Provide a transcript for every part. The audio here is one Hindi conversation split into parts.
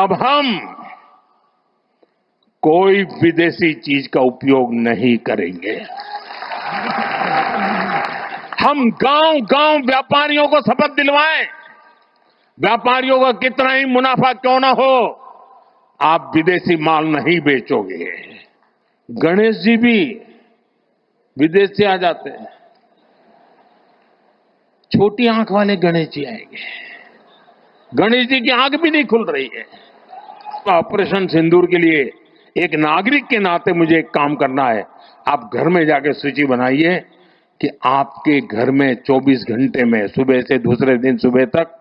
अब हम कोई विदेशी चीज का उपयोग नहीं करेंगे। हम गांव गांव व्यापारियों को शपथ दिलवाएं, व्यापारियों का कितना ही मुनाफा क्यों ना हो, आप विदेशी माल नहीं बेचोगे। गणेश जी भी विदेश से आ जाते हैं, छोटी आंख वाले गणेश जी आएंगे। गणेश जी की आंख भी नहीं खुल रही है। ऑपरेशन सिंदूर के लिए एक नागरिक के नाते मुझे एक काम करना है। आप घर में जाके सूची बनाइए कि आपके घर में 24 घंटे में सुबह से दूसरे दिन सुबह तक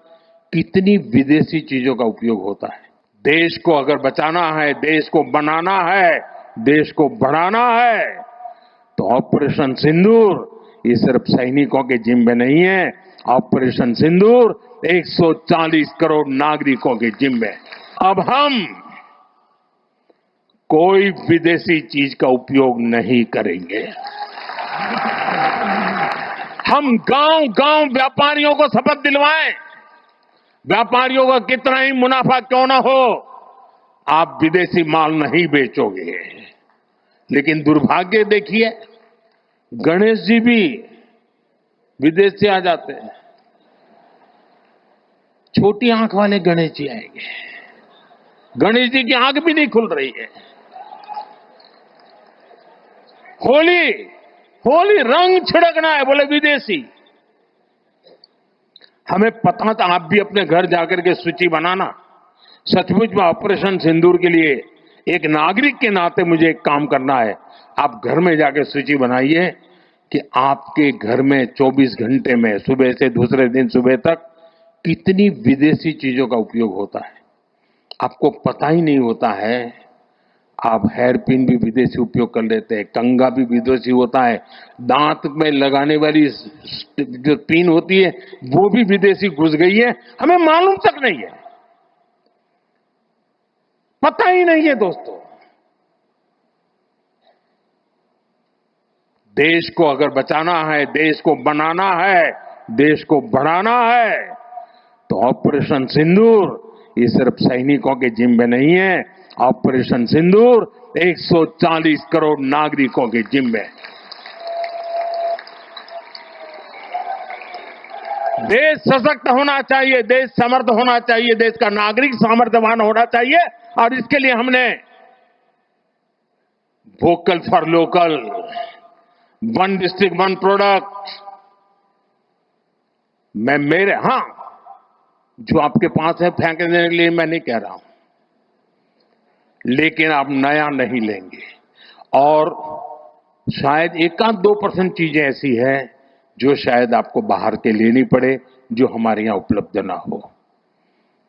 कितनी विदेशी चीजों का उपयोग होता है। देश को अगर बचाना है, देश को बनाना है, देश को बढ़ाना है, तो ऑपरेशन सिंदूर ये सिर्फ सैनिकों के जिम्मे नहीं है। ऑपरेशन सिंदूर 140 करोड़ नागरिकों के जिम्मे। अब हम कोई विदेशी चीज का उपयोग नहीं करेंगे। हम गांव गांव व्यापारियों को शपथ दिलवाएं, व्यापारियों का कितना ही मुनाफा क्यों ना हो, आप विदेशी माल नहीं बेचोगे। लेकिन दुर्भाग्य देखिए, गणेश जी भी विदेश से आ जाते हैं, छोटी आंख वाले गणेश जी आएंगे। गणेश जी की आंख भी नहीं खुल रही है। होली रंग छिड़कना है, बोले विदेशी। हमें पता था, आप भी अपने घर जाकर के सूची बनाना। सचमुच में ऑपरेशन सिंदूर के लिए एक नागरिक के नाते मुझे एक काम करना है। आप घर में जाकर सूची बनाइए कि आपके घर में 24 घंटे में सुबह से दूसरे दिन सुबह तक कितनी विदेशी चीजों का उपयोग होता है। आपको पता ही नहीं होता है। आप हेयर पिन भी विदेशी उपयोग कर लेते हैं, कंघा भी विदेशी होता है, दांत में लगाने वाली जो पिन होती है वो भी विदेशी घुस गई है, हमें मालूम तक नहीं है, पता ही नहीं है। दोस्तों, देश को अगर बचाना है, देश को बनाना है, देश को बढ़ाना है, तो ऑपरेशन सिंदूर ये सिर्फ सैनिकों के जिम्मे नहीं है। ऑपरेशन सिंदूर 140 करोड़ नागरिकों के जिम्मे। देश सशक्त होना चाहिए, देश समर्थ होना चाहिए, देश का नागरिक सामर्थ्यवान होना चाहिए। और इसके लिए हमने vocal for local, one district one product, मैं मेरे जो आपके पास है फेंक देने के लिए मैं नहीं कह रहा हूं, लेकिन आप नया नहीं लेंगे। और शायद 1-2% चीजें ऐसी हैं जो शायद आपको बाहर के लेनी पड़े, जो हमारे यहां उपलब्ध ना हो।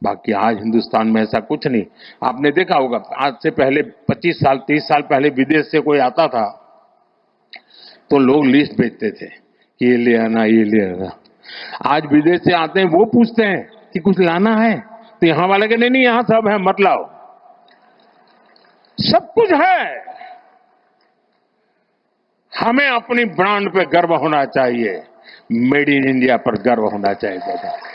बाकी आज हिंदुस्तान में ऐसा कुछ नहीं। आपने देखा होगा, आज से पहले 25 साल 30 साल पहले विदेश से कोई आता था तो लोग लिस्ट भेजते थे कि ये ले आना, ये ले आना। आज विदेश से आते हैं, वो पूछते हैं कि कुछ लाना है, तो यहां वाले के नहीं, यहां सब है, मत लाओ, सब कुछ है। हमें अपनी ब्रांड पे गर्व होना चाहिए, मेड इन इंडिया पर गर्व होना चाहिए।